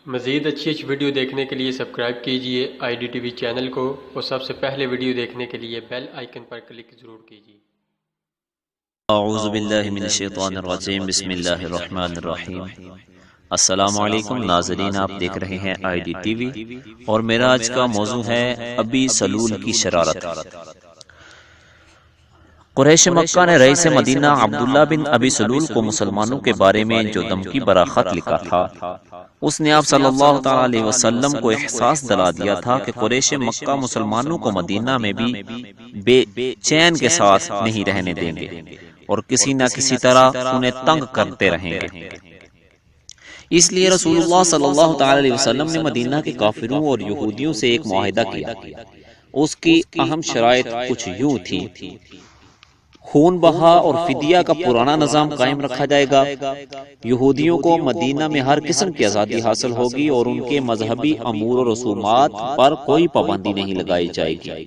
مزید اچھی ویڈیو دیکھنے کے لیے سبسکرائب کیجیے I D T V channel کو، اور سب سے پہلے ویڈیو دیکھنے کے لیے بیل آئیکن پر کلک ضرور کیجیے۔ اعوذ باللہ من الشیطان الرجیم، بسم اللہ الرحمن الرحیم۔ السلام علیکم ناظرین، آپ دیکھ رہے ہیں آئی ڈی ٹی وی، اور میرا آج کا موضوع ہے ابی سلول کی شرارت۔ قریش مکہ نے رئیس مدینہ عبداللہ بن ابی سلول کو مسلمانوں کے بارے میں جو دھمکی بھرا خط لکھا تھا، اس نے آپ صلی اللہ تعالی علیہ وسلم کو احساس دلا دیا تھا کہ قریش مکہ مسلمانوں کو مدینہ میں بھی بے چین کے ساتھ نہیں رہنے دیں گے، اور کسی نہ کسی طرح انہیں تنگ کرتے رہیں گے۔ اس لیے رسول اللہ صلی اللہ تعالی علیہ وسلم نے مدینہ کے کافروں اور یہودیوں سے ایک معاہدہ کیا۔ اس کی اہم شرائط کچھ یوں تھی: خون بہا اور فدیہ کا پرانا نظام قائم رکھا جائے گا، یہودیوں کو مدینہ میں ہر قسم کی آزادی حاصل ہوگی، اور ان کے مذہبی امور و رسومات پر کوئی پابندی نہیں لگائی جائے گی،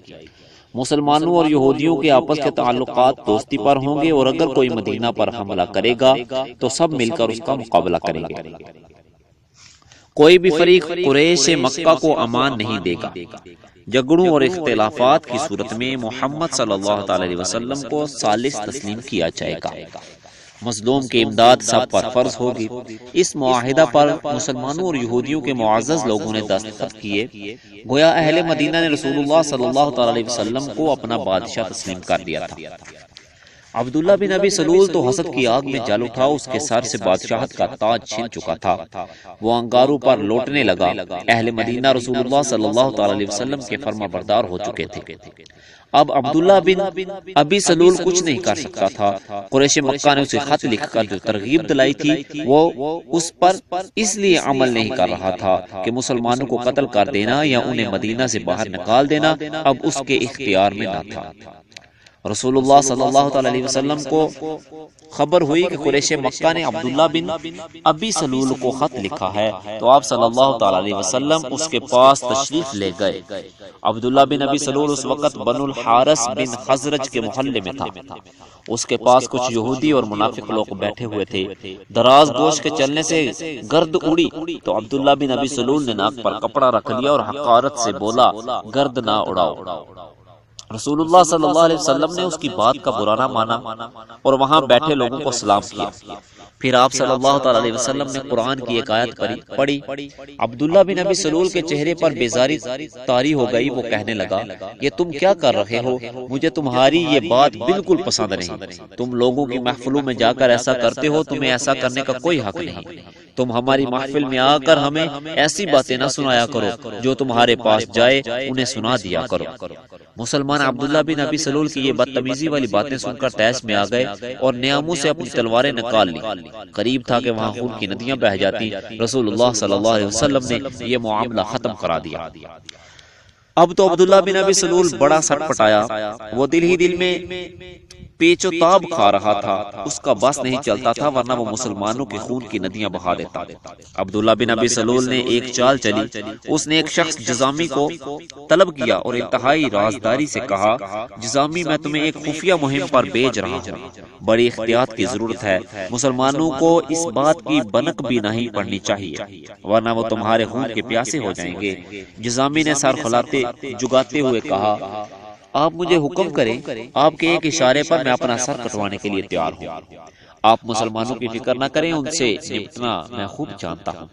مسلمانوں اور یہودیوں کے آپس کے تعلقات دوستی پر ہوں گے، اور اگر کوئی مدینہ پر حملہ کرے گا تو سب مل کر اس کا مقابلہ کریں گے۔ کوئی بھی فریق قریش مکہ کو امان نہیں دے گا۔ جھگڑوں اور اختلافات کی صورت میں محمد صلی اللہ تعالی علیہ وسلم کو ثالث تسلیم کیا جائے گا۔ مظلوم کی امداد سب پر فرض ہوگی۔ اس معاہدہ پر مسلمانوں اور یہودیوں کے معزز لوگوں نے دستخط کیے، گویا اہل مدینہ نے رسول اللہ صلی اللہ تعالی علیہ وسلم کو اپنا بادشاہ تسلیم کر دیا تھا۔ عبداللہ بن ابی سلول تو حسد کی آگ میں جل اٹھا، اس کے سر سے بادشاہت کا تاج چھن چکا تھا، وہ انگاروں پر لوٹنے لگا۔ اہل مدینہ رسول اللہ صلی اللہ تعالی علیہ وسلم کے فرما بردار ہو چکے تھے۔ اب عبداللہ بن ابی سلول کچھ نہیں کر سکتا تھا۔ قریش مکہ نے اسے خط لکھ کر جو ترغیب دلائی تھی، وہ اس پر اس لیے عمل نہیں کر رہا تھا کہ مسلمانوں کو قتل کر دینا یا انہیں مدینہ سے باہر نکال دینا اب اس کے اختیار میں نہ تھا۔ رسول اللہ صلی اللہ تعالی علیہ وسلم کو خبر ہوئی کہ قریش مکہ نے عبداللہ بن ابی سلول کو خط لکھا ہے، تو آپ صلی اللہ تعالی علیہ وسلم اس کے پاس تشریف لے گئے۔ عبداللہ بن ابی سلول اس وقت بنو الحارث بن خزرج کے محلے میں تھا۔ اس کے پاس کچھ یہودی اور منافق لوگ بیٹھے ہوئے تھے۔ دراز گوش کے چلنے سے گرد اڑی تو عبداللہ بن ابی سلول نے ناک پر کپڑا رکھ لیا اور حقارت سے بولا، گرد نہ اڑاؤ۔ رسول اللہ صلی اللہ علیہ وسلم نے اس کی بات کا برا نہ مانا اور وہاں بیٹھے لوگوں کو سلام کیا۔ پھر آپ صلی اللہ تعالی علیہ وسلم نے قرآن کی ایک آیت پڑھی۔ عبداللہ بن ابی سلول کے چہرے پر بیزاری طاری ہو گئی، وہ کہنے لگا، یہ تم کیا کر رہے ہو؟ مجھے تمہاری یہ بات بالکل پسند نہیں۔ تم لوگوں کی محفلوں میں جا کر ایسا کرتے ہو، تمہیں ایسا کرنے کا کوئی حق نہیں۔ تم ہماری محفل میں آ کر ہمیں ایسی باتیں نہ سنایا کرو، جو تمہارے پاس جائے انہیں سنا دیا کرو۔ مسلمان عبداللہ بن ابی سلول کی یہ بدتمیزی والی باتیں سن کر تیش میں آ گئے اور نیاموں سے اپنی تلواریں نکال لی۔ قریب تھا کہ وہاں خون کی ندیاں بہہ جاتی۔ رسول اللہ صلی اللہ علیہ وسلم نے یہ معاملہ ختم کرا دیا۔ اب تو عبداللہ بن ابی سلول بڑا سٹ پٹایا، وہ دل ہی دل میں پیچ و تاب کھا رہا تھا۔ اس کا بس نہیں چلتا تھا، ورنہ وہ مسلمانوں کے خون کی ندیاں بہا دیتا۔ عبداللہ بن ابی سلول نے ایک چال چلی، اس نے ایک شخص جزامی کو طلب کیا اور انتہائی رازداری سے کہا، جزامی میں تمہیں ایک خفیہ مہم پر بھیج رہا ہوں، بڑی احتیاط کی ضرورت ہے، مسلمانوں کو اس بات کی بنک بھی نہیں پڑنی چاہیے، ورنہ وہ تمہارے خون کے پیاسے ہو جائیں گے۔ جزامی نے سر جگاتے ہوئے کہا، آپ مجھے حکم کریں، آپ کے ایک اشارے پر میں اپنا سر کٹوانے کے لیے تیار ہوں۔ آپ مسلمانوں کی فکر نہ کریں، ان سے نمٹنا میں خوب جانتا ہوں۔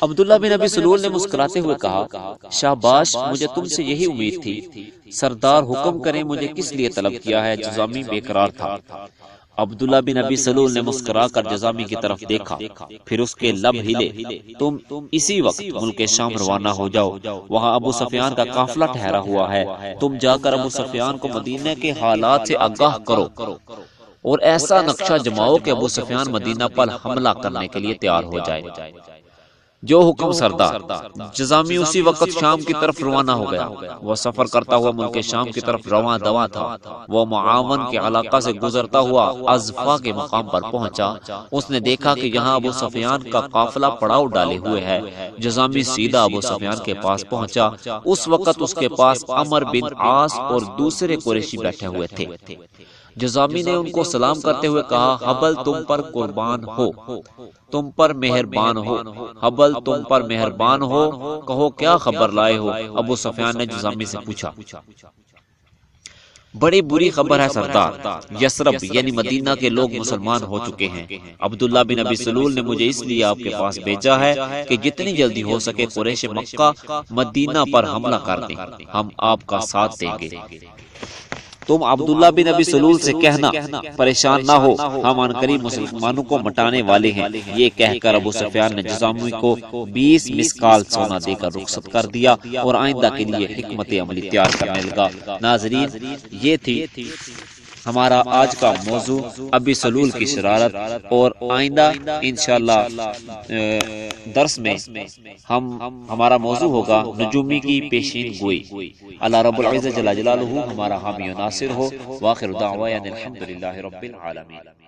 عبداللہ بن ابی سلول نے مسکراتے ہوئے کہا، شاباش، مجھے تم سے یہی امید تھی۔ سردار حکم کریں، مجھے کس لیے طلب کیا ہے؟ جزامی بے قرار تھا۔ عبداللہ بن ابی سلول نے مسکرا کر جزامی کی طرف دیکھا، پھر اس کے لب ہلے، تم اسی وقت ملک شام روانہ ہو جاؤ، وہاں ابو سفیان کا قافلہ ٹھہرا ہوا ہے، تم جا کر ابو سفیان کو مدینہ کے حالات سے آگاہ کرو اور ایسا نقشہ جماؤ کہ ابو سفیان مدینہ پر حملہ کرنے کے لیے تیار ہو جائے۔ جو حکم سردار۔ جزامی اسی وقت شام کی طرف روانہ ہو گیا۔ وہ سفر کرتا ہوا ملک شام کی طرف رواں دواں تھا۔ وہ معاون کے علاقہ سے گزرتا ہوا ازفا کے مقام پر پہنچا۔ اس نے دیکھا کہ یہاں ابو سفیان کا قافلہ پڑاؤ ڈالے ہوئے ہے۔ جزامی سیدھا ابو سفیان کے پاس پہنچا۔ اس وقت اس کے پاس عمر بن عاص اور دوسرے قریشی بیٹھے ہوئے تھے۔ جذامی نے ان کو سلام کرتے ہوئے کہا حبل تم پر قربان ہو، تم پر مہربان ہو، حبل تم پر مہربان ہو، کہو کیا خبر لائے ہو؟ ابو سفیان نے جذامی سے پوچھا۔ بڑی بری خبر ہے سردار، یثرب یعنی مدینہ کے لوگ مسلمان ہو چکے ہیں۔ عبداللہ بن ابی سلول نے مجھے اس لیے آپ کے پاس بھیجا ہے کہ جتنی جلدی ہو سکے قریش مکہ مدینہ پر حملہ کر دیں، ہم آپ کا ساتھ دیں گے۔ تم عبداللہ بن ابی سلول سے کہنا پریشان نہ ہو، ہم عنقریب مسلمانوں کو مٹانے والے ہیں۔ یہ کہہ کر ابو سفیان نے جذامی کو 20 مسکال سونا دے کر رخصت کر دیا اور آئندہ کے لیے حکمت عملی تیار کرنے لگا۔ ناظرین، یہ تھی ہمارا آج کا موضوع ابی سلول کی شرارت، اور آئندہ انشاءاللہ درس میں ہمارا موضوع ہوگا نجومی کی پیشین گوئی۔ اللہ رب العزت جل جلالہ ہمارا حامی و ناصر ہو۔ وآخر دعوانا الحمدللہ رب العالمین۔